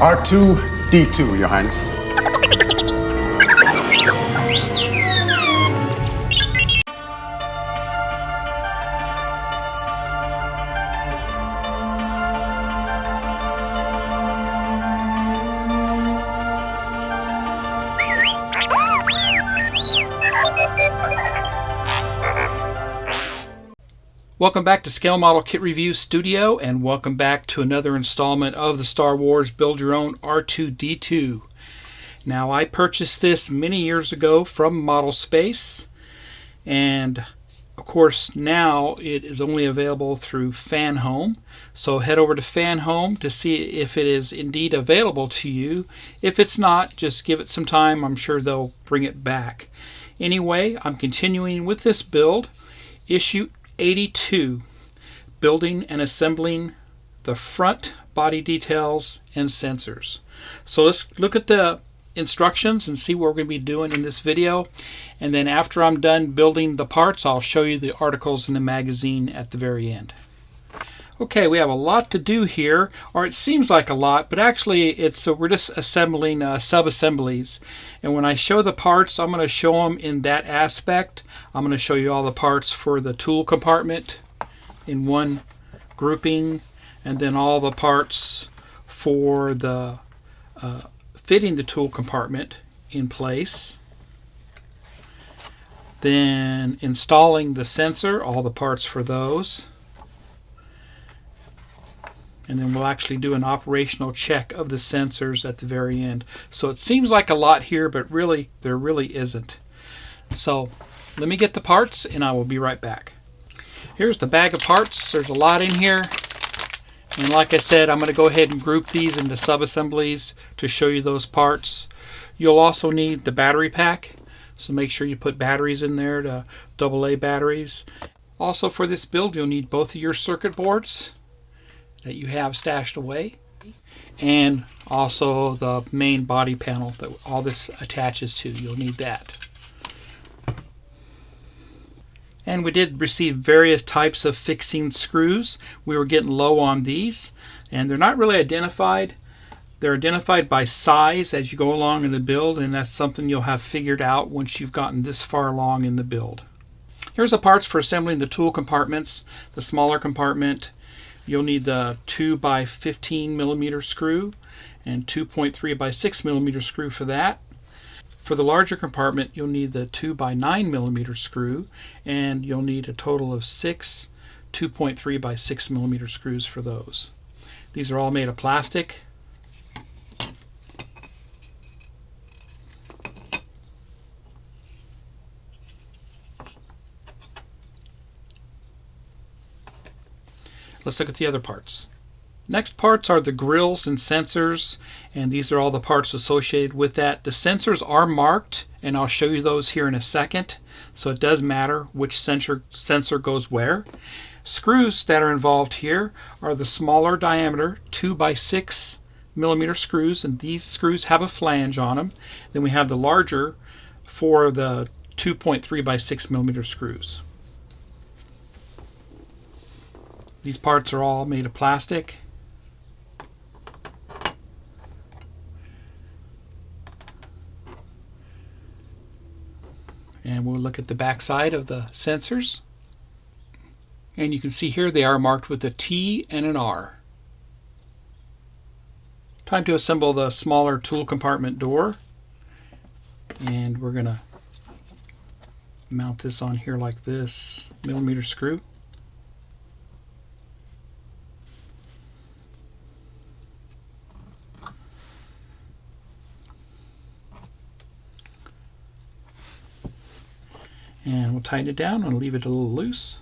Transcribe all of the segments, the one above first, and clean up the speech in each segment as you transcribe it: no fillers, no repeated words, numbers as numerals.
R2-D2, Your Highness. Welcome back to Scale Model Kit Review Studio, and welcome back to another installment of the Star Wars Build Your Own R2-D2. Now, I purchased this many years ago from Model Space, and of course now it is only available through FanHome. So head over to FanHome to see if it is indeed available to you. If it's not, just give it some time. I'm sure they'll bring it back. Anyway, I'm continuing with this build, issue 82, building and assembling the front body details and sensors. So let's look at the instructions and see what we're going to be doing in this video, and then after I'm done building the parts, I'll show you the articles in the magazine at the very end. Okay, we have a lot to do here, or it seems like a lot, but actually we're just assembling sub-assemblies. And when I show the parts, I'm going to show them in that aspect. I'm going to show you all the parts for the tool compartment in one grouping, and then all the parts for the fitting the tool compartment in place. Then installing the sensor, all the parts for those. And then we'll actually do an operational check of the sensors at the very end. So it seems like a lot here, but really, there really isn't. So let me get the parts and I will be right back. Here's the bag of parts. There's a lot in here. And like I said, I'm going to go ahead and group these into sub-assemblies to show you those parts. You'll also need the battery pack. So make sure you put batteries in there, to AA batteries. Also for this build, you'll need both of your circuit boards that you have stashed away, and also the main body panel that all this attaches to. You'll need that. And we did receive various types of fixing screws. We were getting low on these, and they're not really identified. They're identified by size as you go along in the build, and that's something you'll have figured out once you've gotten this far along in the build. Here's the parts for assembling the tool compartments. The smaller compartment, you'll need the 2 by 15 millimeter screw and 2.3 by 6 millimeter screw for that. For the larger compartment, you'll need the 2 by 9 millimeter screw, and you'll need a total of 6 2.3 by 6 millimeter screws for those. These are all made of plastic. Let's look at the other parts. Next parts are the grills and sensors, and these are all the parts associated with that. The sensors are marked, and I'll show you those here in a second, so it does matter which sensor goes where. Screws that are involved here are the smaller diameter 2 by 6 millimeter screws, and these screws have a flange on them. Then we have the larger for the 2.3 by 6 millimeter screws. These parts are all made of plastic. And we'll look at the back side of the sensors. And you can see here they are marked with a T and an R. Time to assemble the smaller tool compartment door. And we're going to mount this on here like this, millimeter screw. And we'll tighten it down and leave it a little loose.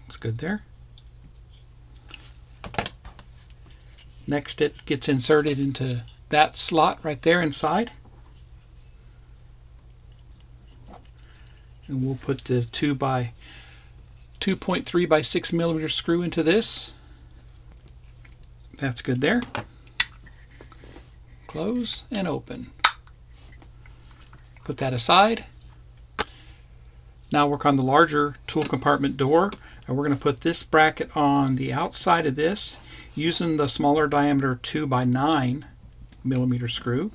It's good there. Next, it gets inserted into that slot right there inside. And we'll put the 2.3 by 6 millimeter screw into this. That's good there. Close and open. Put that aside. Now work on the larger tool compartment door. And we're going to put this bracket on the outside of this using the smaller diameter 2x9mm screw,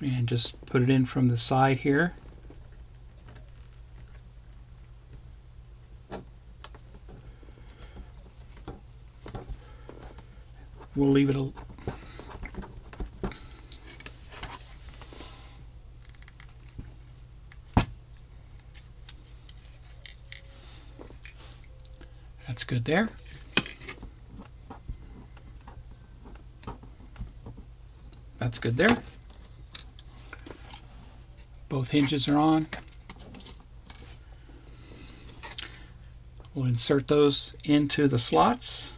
and just put it in from the side here. We'll leave it That's good there. That's good there. Both hinges are on. We'll insert those into the slots.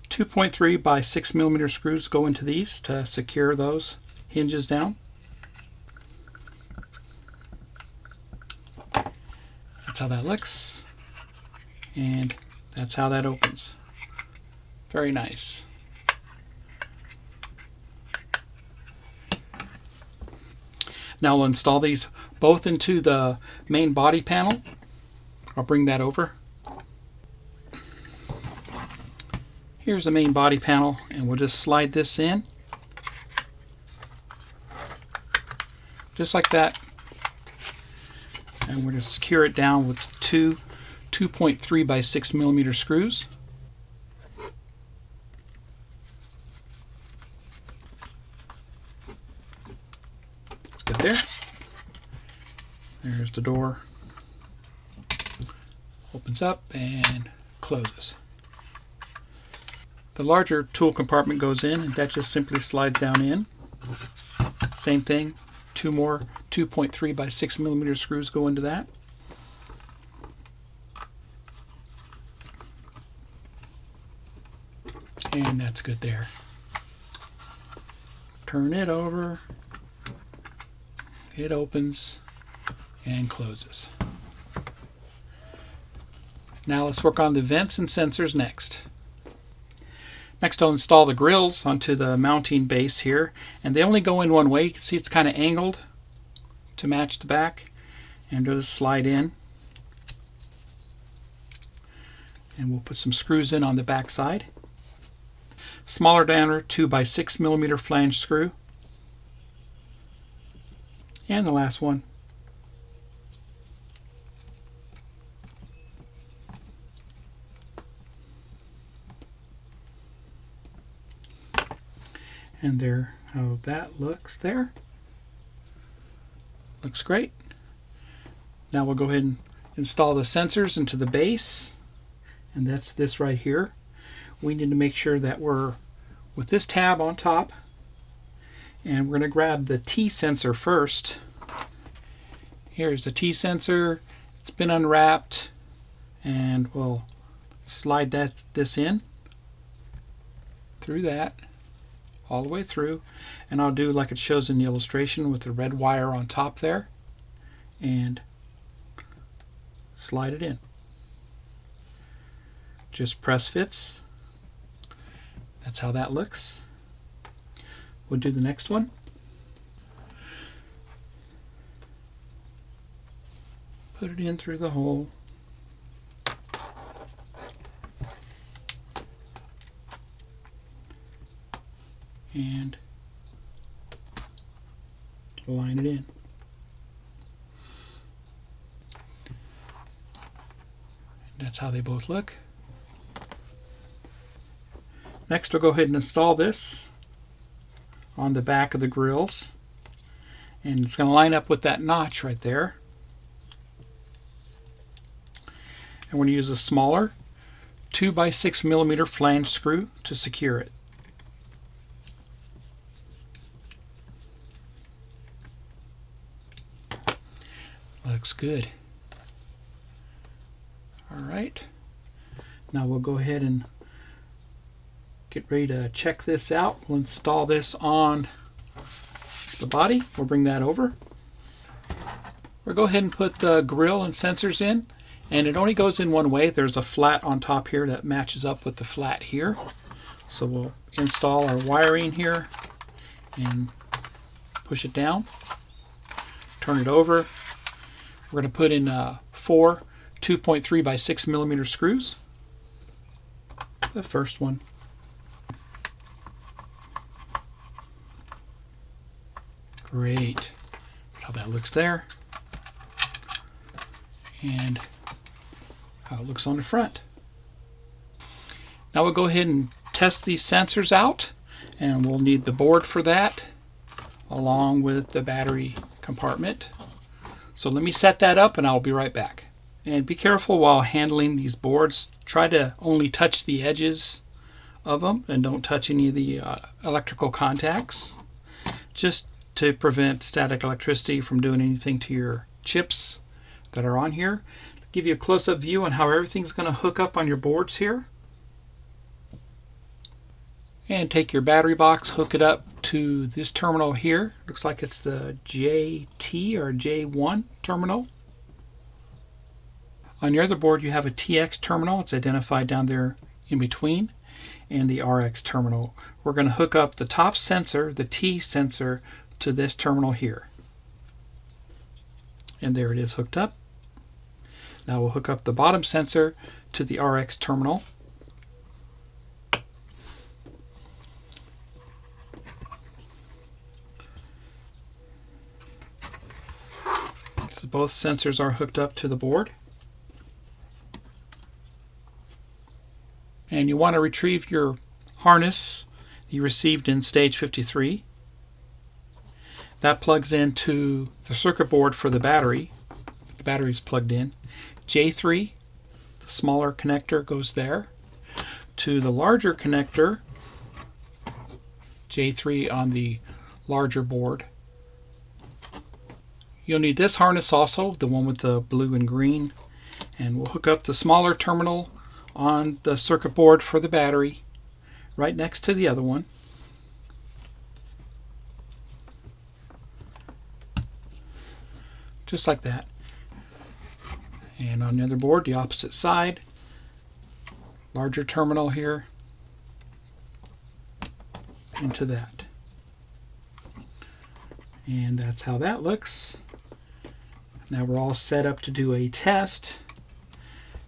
.3 by 6mm screws go into these to secure those hinges down. That's how that looks, and that's how that opens. Very nice. Now we'll install these both into the main body panel. I'll bring that over. Here's the main body panel, and we'll just slide this in. Just like that. And we're going to secure it down with two 2.3 by 6mm screws. That's good there. There's the door. Opens up and closes. The larger tool compartment goes in, and that just simply slides down in. Same thing, two more 2.3 by 6mm screws go into that. And that's good there. Turn it over. It opens and closes. Now let's work on the vents and sensors next. Next, I'll install the grills onto the mounting base here, and they only go in one way. You can see it's kind of angled to match the back, and just slide in. And we'll put some screws in on the back side. Smaller diameter 2 by 6mm flange screw, and the last one. And there, how that looks there. Looks great. Now we'll go ahead and install the sensors into the base, and that's this right here. We need to make sure that we're with this tab on top, and we're going to grab the T sensor first. Here's the T sensor. It's been unwrapped, and we'll slide this in through that all the way through, and I'll do like it shows in the illustration with the red wire on top there, and slide it in. Just press fits. That's how that looks. We'll do the next one. Put it in through the hole. And line it in. That's how they both look. Next, we'll go ahead and install this on the back of the grills, and it's going to line up with that notch right there. And we're going to use a smaller 2 by 6mm flange screw to secure it. Looks good. All right, now we'll go ahead and get ready to check this out. We'll install this on the body. We'll bring that over. We'll go ahead and put the grill and sensors in, and it only goes in one way. There's a flat on top here that matches up with the flat here. So we'll install our wiring here and push it down. Turn it over. We're going to put in 4 2.3 by 6 millimeter screws. The first one. Great. That's how that looks there. And how it looks on the front. Now we'll go ahead and test these sensors out, and we'll need the board for that along with the battery compartment. So let me set that up and I'll be right back. And be careful while handling these boards. Try to only touch the edges of them and don't touch any of the electrical contacts, just to prevent static electricity from doing anything to your chips that are on here. Give you a close-up view on how everything's going to hook up on your boards here. And take your battery box, hook it up to this terminal here. Looks like it's the JT or J1 terminal. On your other board you have a TX terminal. It's identified down there in between, and the RX terminal. We're going to hook up the top sensor, the T sensor, to this terminal here. And there it is hooked up. Now we'll hook up the bottom sensor to the RX terminal. So both sensors are hooked up to the board. And you want to retrieve your harness you received in stage 53. That plugs into the circuit board for the battery. The battery is plugged in. J3, the smaller connector, goes there. To the larger connector, J3 on the larger board. You'll need this harness also, the one with the blue and green. And we'll hook up the smaller terminal on the circuit board for the battery, right next to the other one. Just like that. And on the other board, the opposite side, larger terminal here into that. And that's how that looks. Now we're all set up to do a test,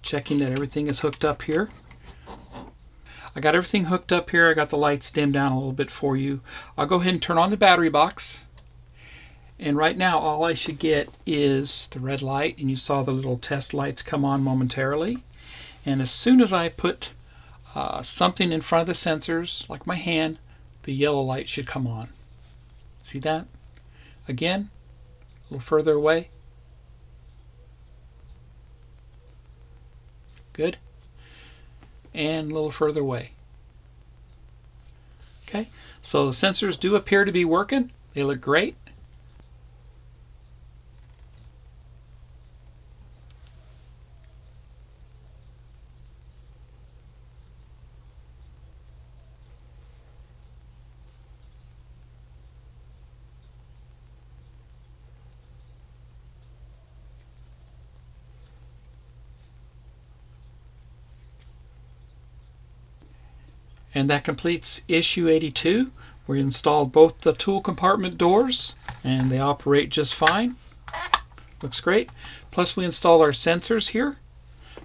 checking that everything is hooked up here. I got everything hooked up here. I got the lights dimmed down a little bit for you. I'll go ahead and turn on the battery box. And right now all I should get is the red light, and you saw the little test lights come on momentarily. And as soon as I put something in front of the sensors, like my hand, the yellow light should come on. See that? Again, a little further away. Good. And a little further away. Okay, so the sensors do appear to be working. They look great. And that completes issue 82. We installed both the tool compartment doors and they operate just fine. Looks great. Plus we installed our sensors here.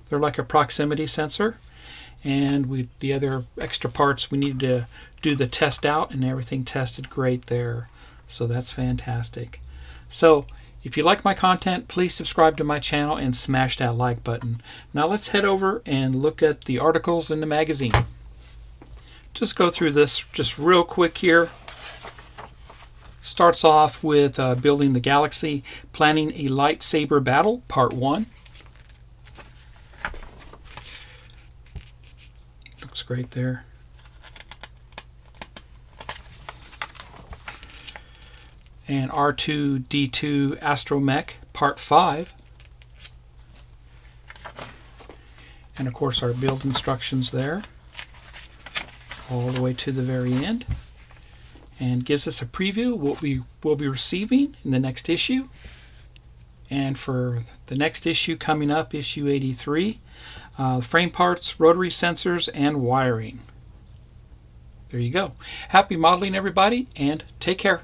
They're like a proximity sensor. And the other extra parts we needed to do the test out, and everything tested great there. So that's fantastic. So if you like my content, please subscribe to my channel and smash that like button. Now let's head over and look at the articles in the magazine. Just go through this just real quick here. Starts off with building the Galaxy, planning a lightsaber battle, part 1. Looks great there. And R2-D2 Astromech, part 5. And of course our build instructions there, all the way to the very end, and gives us a preview of what we will be receiving in the next issue. And for the next issue coming up, issue 83, frame parts, rotary sensors, and wiring. There you go. Happy modeling, everybody, and take care.